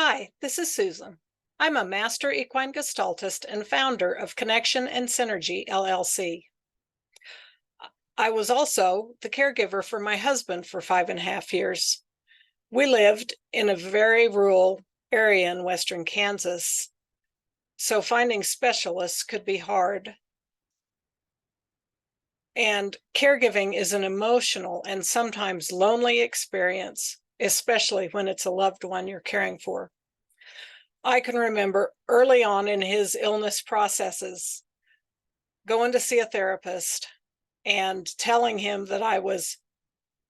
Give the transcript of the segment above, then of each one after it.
Hi, this is Susan. I'm a master equine gestaltist and founder of Connection and Synergy, LLC. I was also the caregiver for my husband for 5.5 years. We lived in a very rural area in western Kansas, so finding specialists could be hard. And caregiving is an emotional and sometimes lonely experience, especially when it's a loved one you're caring for. I can remember early on in his illness processes going to see a therapist and telling him that I was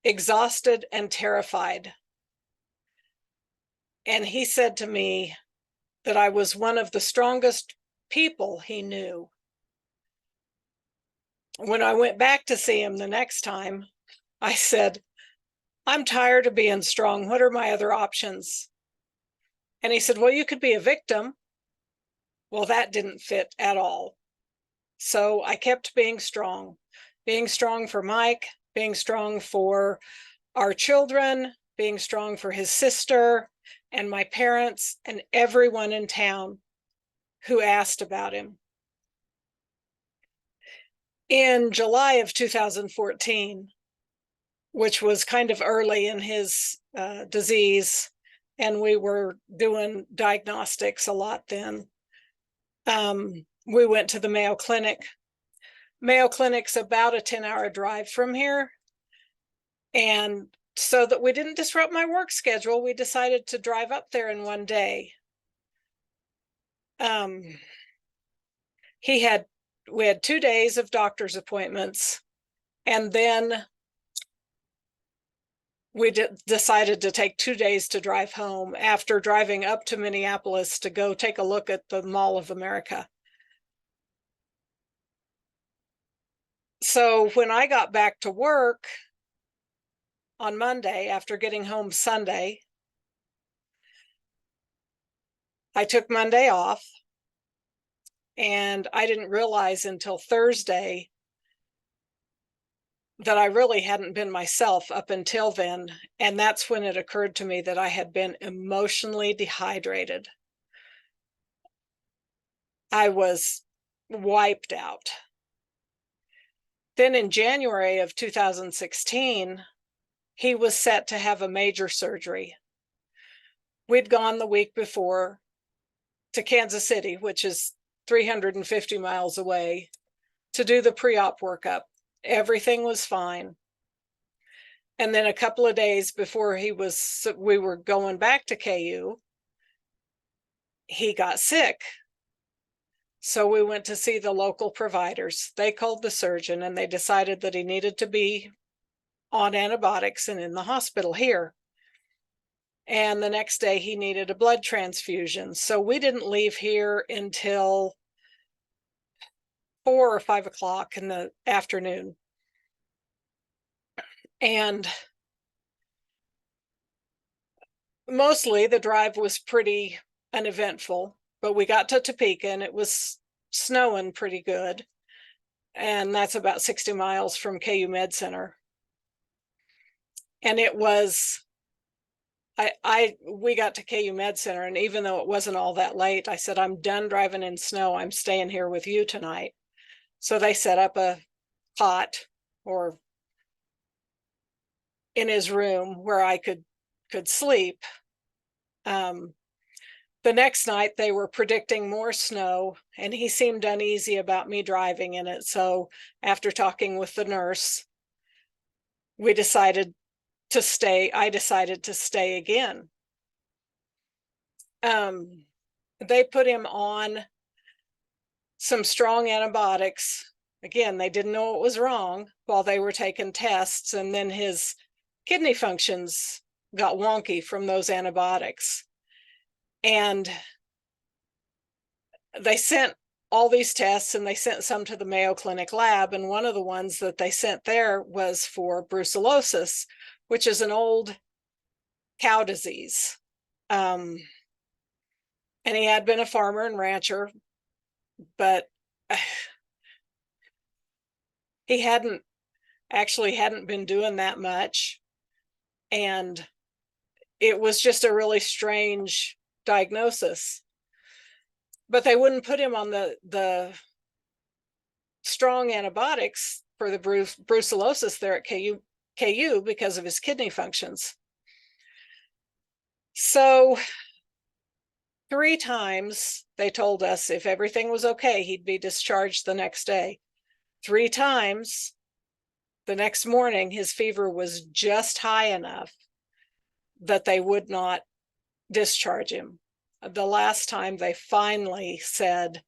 exhausted and terrified. And he said to me that I was one of the strongest people he knew. When I went back to see him the next time, I said, "I'm tired of being strong. What are my other options?" And he said, "Well, you could be a victim." Well, that didn't fit at all. So I kept being strong for Mike, being strong for our children, being strong for his sister and my parents and everyone in town who asked about him. In July of 2014, which was kind of early in his disease, and we were doing diagnostics a lot then, we went to the Mayo Clinic. Mayo Clinic's about a 10-hour drive from here. And so that we didn't disrupt my work schedule, we decided to drive up there in one day. We had 2 days of doctor's appointments, and then we decided to take 2 days to drive home after driving up to Minneapolis to go take a look at the Mall of America. So when I got back to work on Monday after getting home Sunday, I took Monday off, and I didn't realize until Thursday that I really hadn't been myself up until then. And that's when it occurred to me that I had been emotionally dehydrated. I was wiped out. Then in January of 2016, he was set to have a major surgery. We'd gone the week before to Kansas City, which is 350 miles away, to do the pre-op workup. Everything was fine. And then a couple of days before we were going back to KU, he got sick. So we went to see the local providers. They called the surgeon, and they decided that he needed to be on antibiotics and in the hospital here. And the next day he needed a blood transfusion. So we didn't leave here until 4 or 5 o'clock in the afternoon. And mostly the drive was pretty uneventful, but we got to Topeka and it was snowing pretty good. And that's about 60 miles from KU Med Center. And it was, we got to KU Med Center, and even though it wasn't all that late, I said, "I'm done driving in snow. I'm staying here with you tonight." So they set up a cot or in his room where I could sleep. The next night they were predicting more snow, and he seemed uneasy about me driving in it. So after talking with the nurse, we decided to stay. I decided to stay again. They put him on some strong antibiotics. Again, they didn't know what was wrong while they were taking tests, and then his kidney functions got wonky from those antibiotics. And they sent all these tests, and they sent some to the Mayo Clinic lab, and one of the ones that they sent there was for brucellosis, which is an old cow disease. And he had been a farmer and rancher, but he hadn't been doing that much. And it was just a really strange diagnosis, but they wouldn't put him on the strong antibiotics for the brucellosis there at KU because of his kidney functions. So 3 times they told us if everything was okay, he'd be discharged the next day. 3 times the next morning, his fever was just high enough that they would not discharge him. The last time they finally said,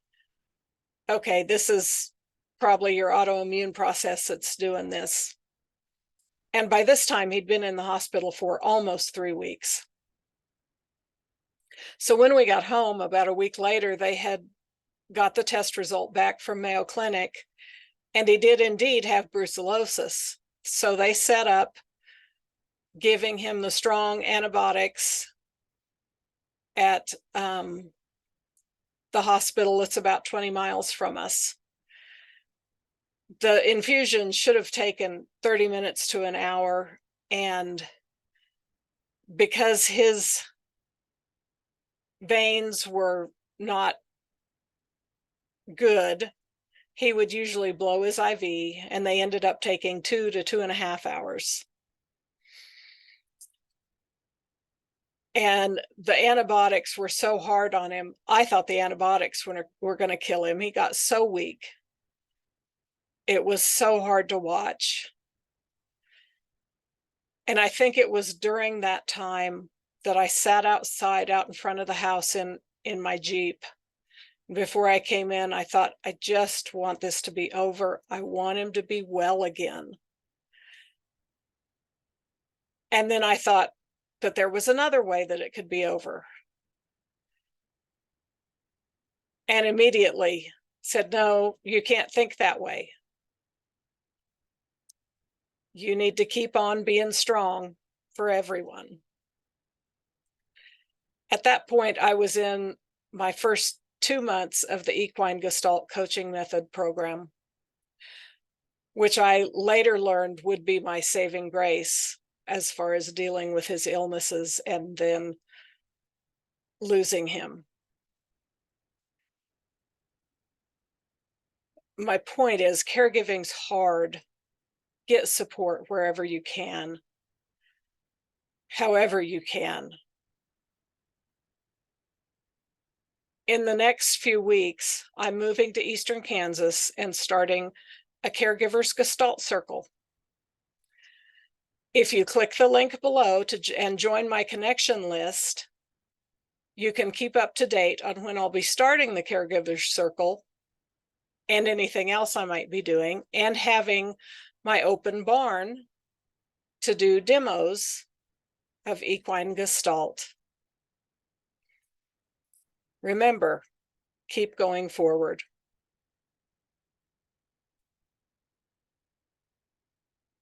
okay, this is probably your autoimmune process that's doing this. And by this time, he'd been in the hospital for almost 3 weeks. So when we got home about a week later, they had got the test result back from Mayo Clinic, and he did indeed have brucellosis. So they set up giving him the strong antibiotics at the hospital that's about 20 miles from us. The infusion should have taken 30 minutes to an hour, and because his veins were not good, he would usually blow his IV, and they ended up taking 2 to 2.5 hours. And the antibiotics were so hard on him. I thought the antibiotics were going to kill him. He got so weak. It was so hard to watch. And I think it was during that time that I sat outside out in front of the house in my Jeep. Before I came in, I thought, I just want this to be over. I want him to be well again. And then I thought that there was another way that it could be over. And immediately said, no, you can't think that way. You need to keep on being strong for everyone. At that point, I was in my first 2 months of the Equine Gestalt Coaching Method program, which I later learned would be my saving grace as far as dealing with his illnesses and then losing him. My point is, caregiving's hard. Get support wherever you can, however you can. In the next few weeks, I'm moving to Eastern Kansas and starting a Caregiver's Gestalt Circle. If you click the link below and join my connection list, you can keep up to date on when I'll be starting the Caregiver's Circle and anything else I might be doing, and having my open barn to do demos of equine gestalt. Remember, keep going forward.